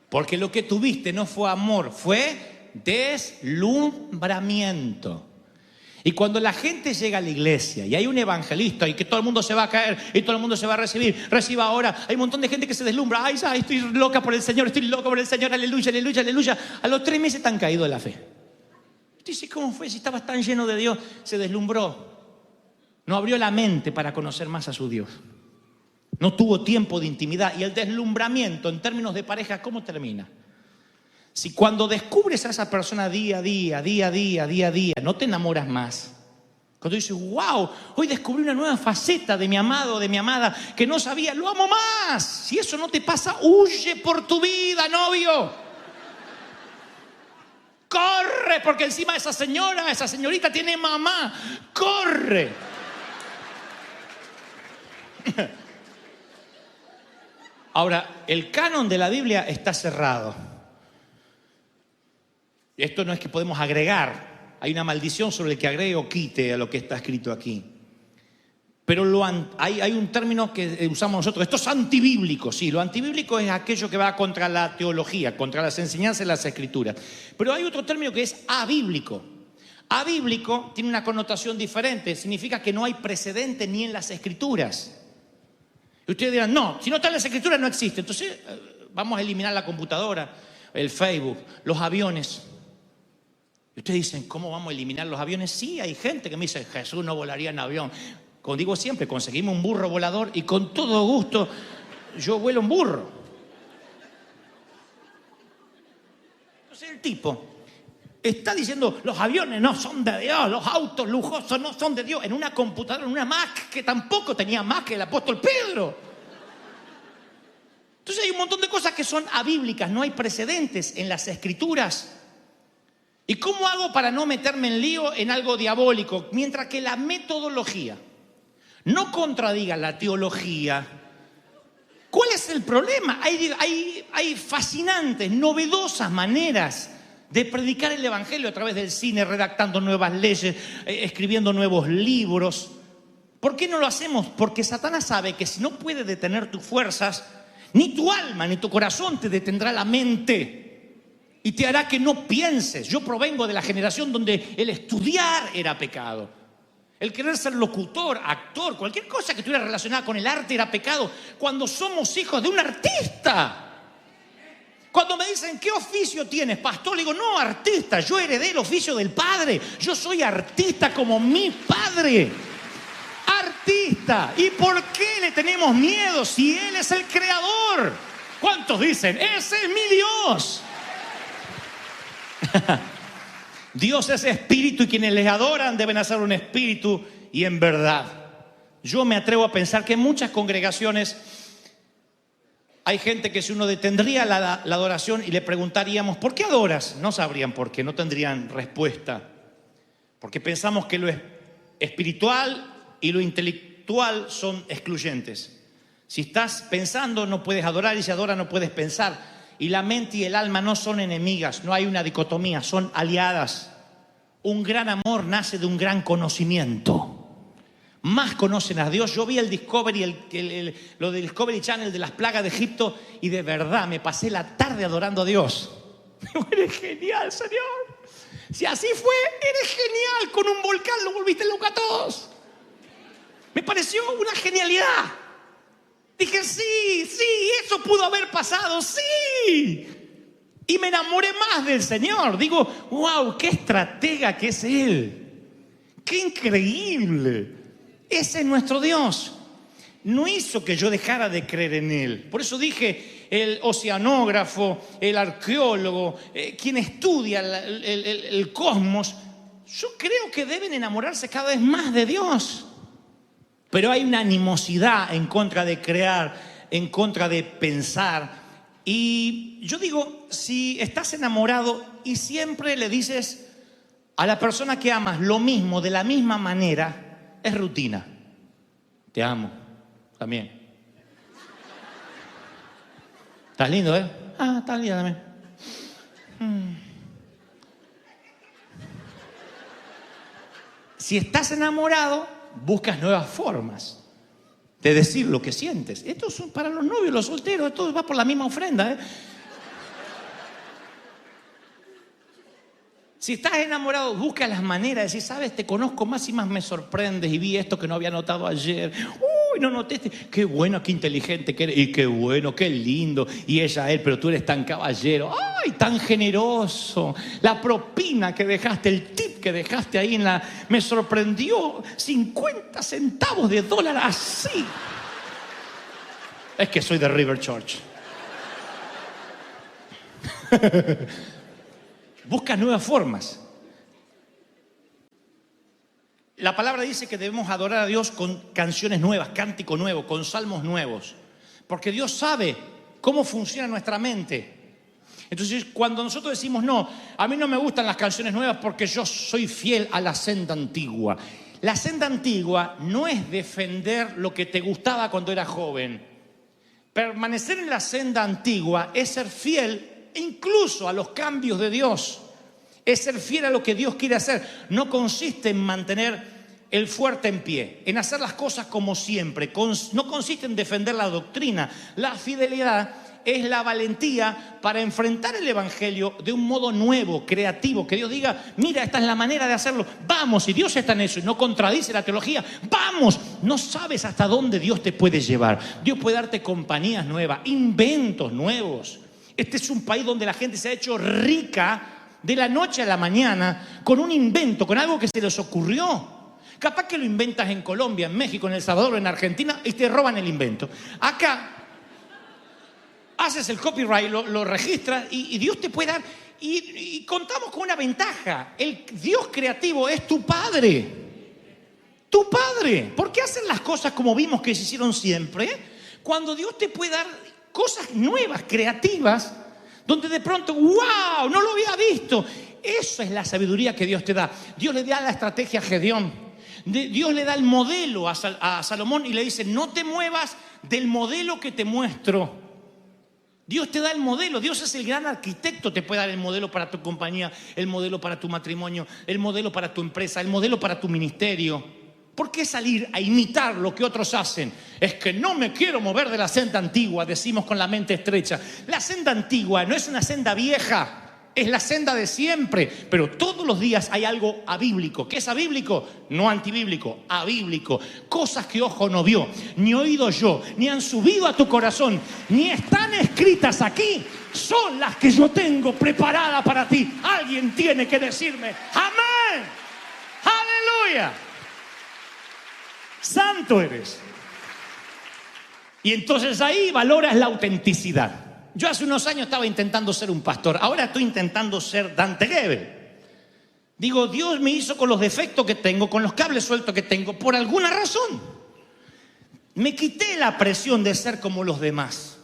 Porque lo que tuviste no fue amor, fue deslumbramiento. Y cuando la gente llega a la iglesia y hay un evangelista y que todo el mundo se va a caer y todo el mundo se va a recibir, reciba ahora, hay un montón de gente que se deslumbra. Ay, estoy loca por el Señor, estoy loco por el Señor, aleluya, aleluya, aleluya. A los 3 meses están caídos de la fe. Dice, ¿cómo fue? Si estabas tan lleno de Dios, se deslumbró. No abrió la mente para conocer más a su Dios. No tuvo tiempo de intimidad. Y el deslumbramiento en términos de pareja, ¿cómo termina? Si cuando descubres a esa persona día a día, no te enamoras más. Cuando dices, wow, hoy descubrí una nueva faceta de mi amado, de mi amada, que no sabía, lo amo más. Si eso no te pasa, huye por tu vida, novio. Corre, porque encima esa señorita tiene mamá. Corre. Ahora, el canon de la Biblia está cerrado. Esto no es que podemos agregar. Hay una maldición sobre el que agregue o quite a lo que está escrito aquí. Pero hay un término que usamos nosotros. Esto es antibíblico. Sí, lo antibíblico es aquello que va contra la teología, contra las enseñanzas de las Escrituras. Pero hay otro término que es abíblico. Abíblico tiene una connotación diferente. Significa que no hay precedente ni en las Escrituras. Y ustedes dirán, no, si no está en las Escrituras no existe. Entonces vamos a eliminar la computadora, el Facebook, los aviones. Y ustedes dicen, ¿cómo vamos a eliminar los aviones? Sí, hay gente que me dice, Jesús no volaría en avión. Como digo siempre, conseguimos un burro volador y con todo gusto yo vuelo un burro. Entonces el tipo está diciendo, los aviones no son de Dios, los autos lujosos no son de Dios, en una computadora, en una Mac que tampoco tenía más que el apóstol Pedro. Entonces hay un montón de cosas que son abíblicas, no hay precedentes en las Escrituras. ¿Y cómo hago para no meterme en lío en algo diabólico? Mientras que la metodología no contradiga la teología, ¿cuál es el problema? Hay fascinantes, novedosas maneras de predicar el evangelio a través del cine, redactando nuevas leyes, escribiendo nuevos libros. ¿Por qué no lo hacemos? Porque Satanás sabe que si no puede detener tus fuerzas, ni tu alma ni tu corazón te detendrá la mente y te hará que no pienses. Yo provengo de la generación donde el estudiar era pecado. El querer ser locutor, actor, cualquier cosa que estuviera relacionada con el arte era pecado. Cuando somos hijos de un artista. Cuando me dicen, ¿qué oficio tienes, pastor? Le digo, no, artista. Yo heredé el oficio del padre. Yo soy artista como mi padre. Artista. ¿Y por qué le tenemos miedo si Él es el creador? ¿Cuántos dicen, ese es mi Dios? Dios es espíritu y quienes le adoran deben hacer un espíritu y en verdad. Yo me atrevo a pensar que en muchas congregaciones hay gente que si uno detendría la adoración y le preguntaríamos, ¿por qué adoras? No sabrían por qué, no tendrían respuesta. Porque pensamos que lo espiritual y lo intelectual son excluyentes. Si estás pensando no puedes adorar y si adoras no puedes pensar. Y la mente y el alma no son enemigas, no hay una dicotomía, son aliadas. Un gran amor nace de un gran conocimiento. Más conocen a Dios. Yo vi el Discovery, lo del Discovery Channel de las plagas de Egipto y de verdad me pasé la tarde adorando a Dios. Eres genial, Señor. Si así fue, eres genial. Con un volcán lo volviste loco a todos. Me pareció una genialidad. Dije, sí, eso pudo haber pasado, sí. Y me enamoré más del Señor. Digo, wow, qué estratega que es Él. Qué increíble. Ese es nuestro Dios. No hizo que yo dejara de creer en Él. Por eso dije, el oceanógrafo, el arqueólogo, quien estudia el cosmos, yo creo que deben enamorarse cada vez más de Dios. Pero hay una animosidad en contra de crear, en contra de pensar. Y yo digo, si estás enamorado y siempre le dices a la persona que amas lo mismo, de la misma manera, es rutina. Te amo, también. ¿Estás lindo, eh? Ah, estás lindo también. Si estás enamorado, buscas nuevas formas de decir lo que sientes. Esto es para los novios, los solteros, esto va por la misma ofrenda, ¿eh? Si estás enamorado, busca las maneras de decir, sabes, te conozco más y más me sorprendes y vi esto que no había notado ayer. Uy, no noté, qué bueno, qué inteligente que eres, y qué bueno, qué lindo. Y ella, él, pero tú eres tan caballero, ay, tan generoso. La propina que dejaste, el tip que dejaste ahí me sorprendió, 50 centavos de dólar así. Es que soy de River Church. Busca nuevas formas. La palabra dice que debemos adorar a Dios con canciones nuevas, cántico nuevo, con salmos nuevos. Porque Dios sabe cómo funciona nuestra mente. Entonces, cuando nosotros decimos, no, a mí no me gustan las canciones nuevas porque yo soy fiel a la senda antigua. La senda antigua no es defender lo que te gustaba cuando eras joven. Permanecer en la senda antigua es ser fiel incluso a los cambios de Dios. Es ser fiel a lo que Dios quiere hacer. No consiste en mantener el fuerte en pie, en hacer las cosas como siempre. No consiste en defender la doctrina. La fidelidad es la valentía para enfrentar el evangelio de un modo nuevo, creativo. Que Dios diga, mira, esta es la manera de hacerlo. Vamos, y Dios está en eso y no contradice la teología. Vamos, no sabes hasta dónde Dios te puede llevar. Dios puede darte compañías nuevas, inventos nuevos. Este es un país donde la gente se ha hecho rica de la noche a la mañana con un invento, con algo que se les ocurrió. Capaz que lo inventas en Colombia, en México, en El Salvador, en Argentina y te roban el invento. Acá haces el copyright, lo registras y Dios te puede dar. Y contamos con una ventaja. El Dios creativo es tu Padre. Tu Padre. ¿Por qué hacen las cosas como vimos que se hicieron siempre? Cuando Dios te puede dar cosas nuevas, creativas, donde de pronto, ¡wow!, no lo había visto. Esa es la sabiduría que Dios te da. Dios le da la estrategia a Gedeón. Dios le da el modelo a Salomón y le dice, no te muevas del modelo que te muestro. Dios te da el modelo, Dios es el gran arquitecto, te puede dar el modelo para tu compañía, el modelo para tu matrimonio, el modelo para tu empresa, el modelo para tu ministerio. ¿Por qué salir a imitar lo que otros hacen? Es que no me quiero mover de la senda antigua, decimos con la mente estrecha. La senda antigua no es una senda vieja, es la senda de siempre, pero todos los días hay algo abíblico. ¿Qué es abíblico? No antibíblico, abíblico. Cosas que ojo no vio, ni oído yo, ni han subido a tu corazón, ni están escritas aquí, son las que yo tengo preparadas para ti. Alguien tiene que decirme, amén, aleluya, santo eres. Y entonces ahí valoras la autenticidad. Yo hace unos años estaba intentando ser un pastor, ahora estoy intentando ser Dante Gebel. Digo, Dios me hizo con los defectos que tengo, con los cables sueltos que tengo, por alguna razón. Me quité la presión de ser como los demás,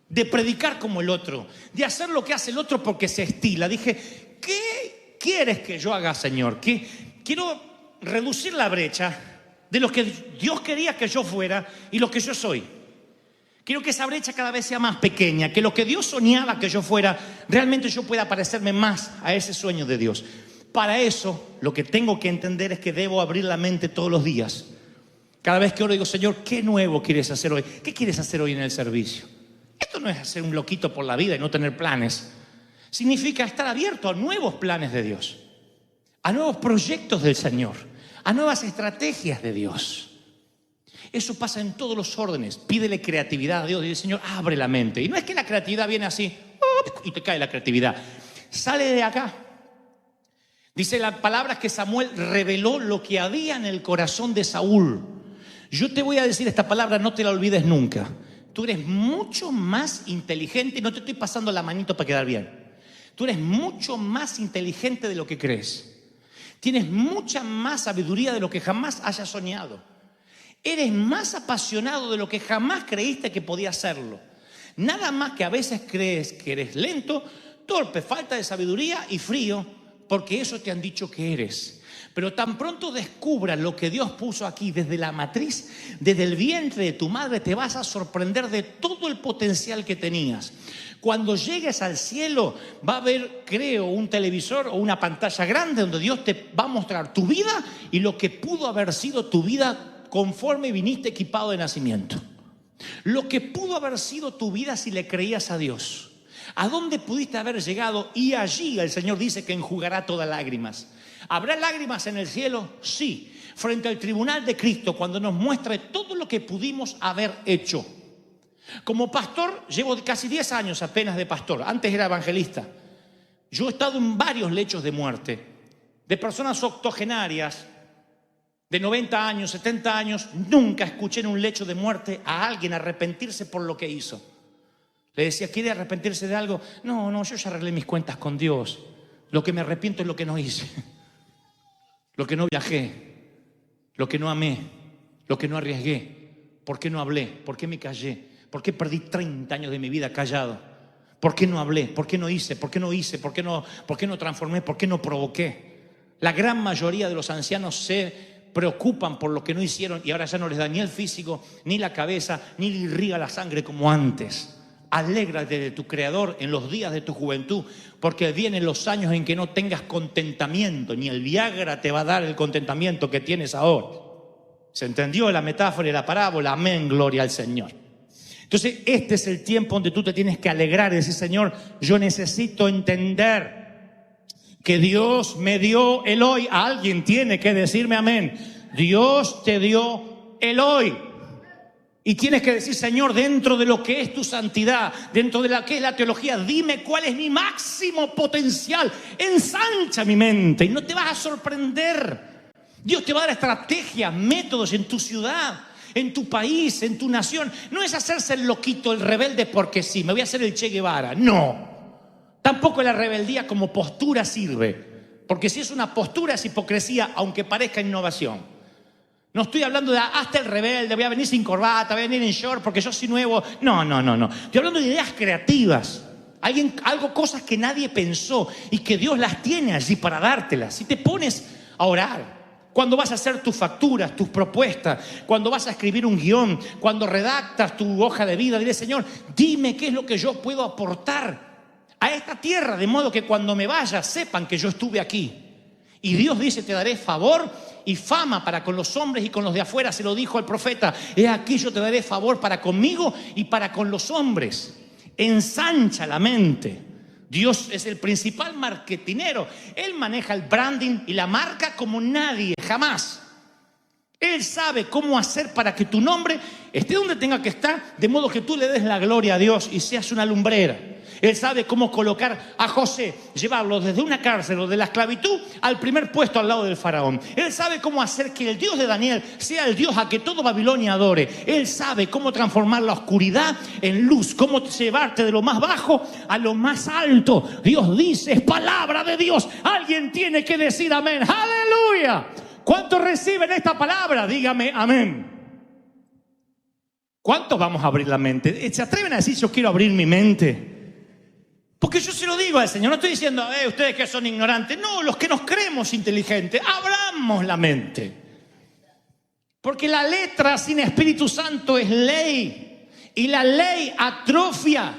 de predicar como el otro, de hacer lo que hace el otro porque se estila. Dije, ¿qué quieres que yo haga, Señor? Quiero reducir la brecha de lo que Dios quería que yo fuera y lo que yo soy. Quiero que esa brecha cada vez sea más pequeña, que lo que Dios soñaba que yo fuera, realmente yo pueda parecerme más a ese sueño de Dios. Para eso, lo que tengo que entender es que debo abrir la mente todos los días. Cada vez que oro digo, Señor, ¿qué nuevo quieres hacer hoy? ¿Qué quieres hacer hoy en el servicio? Esto no es hacer un loquito por la vida y no tener planes. Significa estar abierto a nuevos planes de Dios, a nuevos proyectos del Señor, a nuevas estrategias de Dios. Eso pasa en todos los órdenes. Pídele creatividad a Dios. Dile, Señor, abre la mente. Y no es que la creatividad viene así y te cae la creatividad. Sale de acá. Dice la palabra que Samuel reveló lo que había en el corazón de Saúl. Yo te voy a decir esta palabra, no te la olvides nunca. Tú eres mucho más inteligente, y no te estoy pasando la manito para quedar bien. Tú eres mucho más inteligente de lo que crees. Tienes mucha más sabiduría de lo que jamás hayas soñado. Eres más apasionado de lo que jamás creíste que podías serlo. Nada más que a veces crees que eres lento, torpe, falta de sabiduría y frío, porque eso te han dicho que eres. Pero tan pronto descubras lo que Dios puso aquí desde la matriz, desde el vientre de tu madre, te vas a sorprender de todo el potencial que tenías. Cuando llegues al cielo va a haber, creo, un televisor o una pantalla grande donde Dios te va a mostrar tu vida y lo que pudo haber sido tu vida conforme viniste equipado de nacimiento. Lo que pudo haber sido tu vida si le creías a Dios. ¿A dónde pudiste haber llegado? Y allí el Señor dice que enjugará todas lágrimas. ¿Habrá lágrimas en el cielo? Sí. Frente al tribunal de Cristo, cuando nos muestre todo lo que pudimos haber hecho. Como pastor, llevo casi 10 años apenas de pastor. Antes era evangelista. Yo he estado en varios lechos de muerte. De personas octogenarias, de 90 años, 70 años, nunca escuché en un lecho de muerte a alguien arrepentirse por lo que hizo. Le decía, ¿quiere arrepentirse de algo? No, yo ya arreglé mis cuentas con Dios. Lo que me arrepiento es lo que no hice, lo que no viajé, lo que no amé, lo que no arriesgué. ¿Por qué no hablé? ¿Por qué me callé? ¿Por qué perdí 30 años de mi vida callado? ¿Por qué no hablé? ¿Por qué no hice? ¿Por qué no hice? ¿Por qué no transformé? ¿Por qué no provoqué? La gran mayoría de los ancianos se preocupan por lo que no hicieron y ahora ya no les da ni el físico, ni la cabeza, ni le irriga la sangre como antes. Alégrate de tu Creador en los días de tu juventud, porque vienen los años en que no tengas contentamiento, ni el Viagra te va a dar el contentamiento que tienes ahora. ¿Se entendió la metáfora y la parábola? Amén, gloria al Señor. Entonces este es el tiempo donde tú te tienes que alegrar y decir, Señor, yo necesito entender que Dios me dio el hoy. Alguien tiene que decirme amén. Dios te dio el hoy. Y tienes que decir, Señor, dentro de lo que es tu santidad, dentro de lo que es la teología, dime cuál es mi máximo potencial. Ensancha mi mente y no te vas a sorprender. Dios te va a dar estrategias, métodos en tu ciudad, en tu país, en tu nación. No es hacerse el loquito, el rebelde porque sí, me voy a hacer el Che Guevara. No. Tampoco la rebeldía como postura sirve. Porque si es una postura es hipocresía, aunque parezca innovación. No estoy hablando de hasta el rebelde, voy a venir sin corbata, voy a venir en short porque yo soy nuevo. No. Estoy hablando de ideas creativas. Cosas que nadie pensó y que Dios las tiene allí para dártelas. Si te pones a orar, cuando vas a hacer tus facturas, tus propuestas, cuando vas a escribir un guión, cuando redactas tu hoja de vida, dile: Señor, dime qué es lo que yo puedo aportar a esta tierra, de modo que cuando me vaya sepan que yo estuve aquí. Y Dios dice: te daré favor y fama para con los hombres y con los de afuera. Se lo dijo al profeta: he aquí, yo te daré favor para conmigo y para con los hombres. Ensancha la mente. Dios es el principal marketinero. Él maneja el branding y la marca como nadie, jamás. Él sabe cómo hacer para que tu nombre esté donde tenga que estar, de modo que tú le des la gloria a Dios y seas una lumbrera. Él sabe cómo colocar a José, llevarlo desde una cárcel o de la esclavitud al primer puesto al lado del faraón. Él sabe cómo hacer que el Dios de Daniel sea el Dios a que todo Babilonia adore. Él sabe cómo transformar la oscuridad en luz, cómo llevarte de lo más bajo a lo más alto. Dios dice: es palabra de Dios. Alguien tiene que decir amén. ¡Aleluya! ¿Cuántos reciben esta palabra? Dígame amén. ¿Cuántos vamos a abrir la mente? ¿Se atreven a decir: yo quiero abrir mi mente? Porque yo se lo digo al Señor, no estoy diciendo: ustedes que son ignorantes. No, los que nos creemos inteligentes, abramos la mente. Porque la letra sin Espíritu Santo es ley. Y la ley atrofia.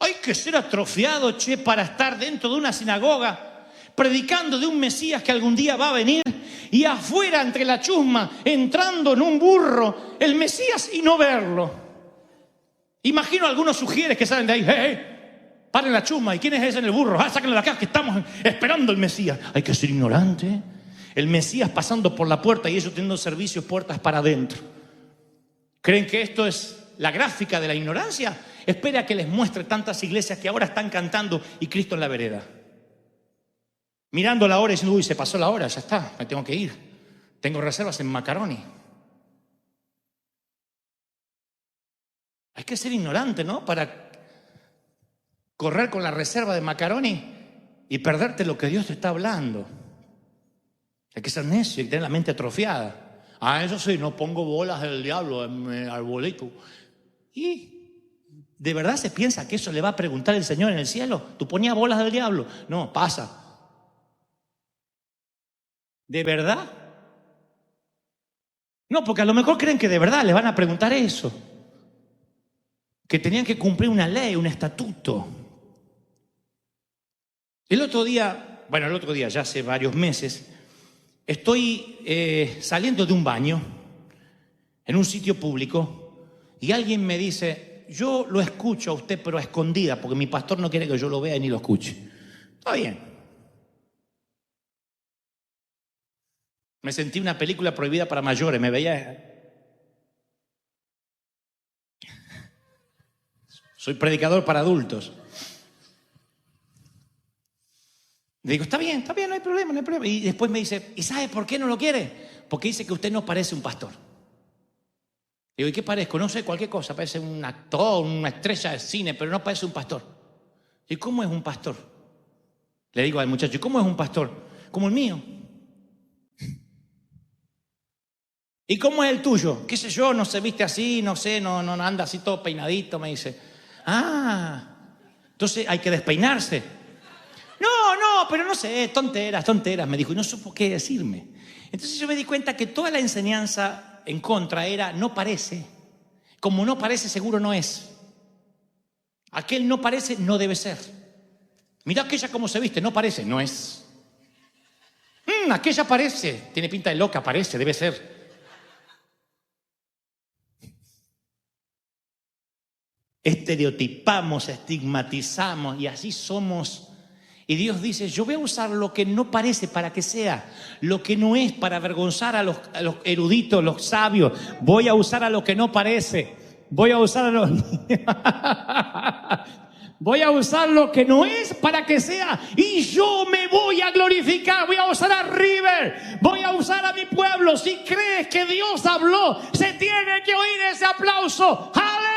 Hay que ser atrofiado, para estar dentro de una sinagoga predicando de un Mesías que algún día va a venir, y afuera entre la chusma, entrando en un burro, el Mesías, y no verlo. Imagino a algunos sugieres que salen de ahí: paren la chusma. ¿Y quién es ese en el burro? Sáquenlo de acá, que estamos esperando el Mesías. Hay que ser ignorante. El Mesías pasando por la puerta y ellos teniendo servicios puertas para adentro. ¿Creen que esto es la gráfica de la ignorancia? Espera que les muestre tantas iglesias que ahora están cantando y Cristo en la vereda. Mirando la hora y diciendo: uy, se pasó la hora, ya está, me tengo que ir. Tengo reservas en Macaroni. Hay que ser ignorante, ¿no? Para correr con la reserva de Macaroni y perderte lo que Dios te está hablando. Hay que ser necio y tener la mente atrofiada. Eso sí, no pongo bolas del diablo en mi arbolito. ¿Y de verdad se piensa que eso le va a preguntar el Señor en el cielo? ¿Tú ponías bolas del diablo? No, pasa. ¿De verdad? No, porque a lo mejor creen que de verdad les van a preguntar eso. Que tenían que cumplir una ley, un estatuto. El otro día, ya hace varios meses, estoy saliendo de un baño en un sitio público y alguien me dice: yo lo escucho a usted, pero a escondida, porque mi pastor no quiere que yo lo vea ni lo escuche. Está bien. Me sentí una película prohibida para mayores, me veía... Soy predicador para adultos. Le digo: está bien, no hay problema, no hay problema. Y después me dice: ¿y sabe por qué no lo quiere? Porque dice que usted no parece un pastor. Le digo: ¿y qué parezco? No sé, cualquier cosa. Parece un actor, una estrella de cine, pero no parece un pastor. ¿Y cómo es un pastor? Le digo al muchacho: ¿y cómo es un pastor? Como el mío. ¿Y cómo es el tuyo? ¿Qué sé yo? No se viste así, no sé, no anda así todo peinadito, me dice. Entonces hay que despeinarse. No, pero no sé, tonteras, me dijo, y no supo qué decirme. Entonces yo me di cuenta que toda la enseñanza en contra era: no parece. Como no parece, seguro no es. Aquel no parece, no debe ser. Mira aquella cómo se viste, no parece, no es. Aquella parece, tiene pinta de loca, parece, debe ser. Estereotipamos, estigmatizamos y así somos. Y Dios dice: yo voy a usar lo que no parece para que sea, lo que no es para avergonzar a los eruditos, los sabios. Voy a usar a lo que no parece. Voy a usar a los... Voy a usar lo que no es para que sea, y yo me voy a glorificar. Voy a usar a River, voy a usar a mi pueblo. Si crees que Dios habló, se tiene que oír ese aplauso. ¡Aleluya!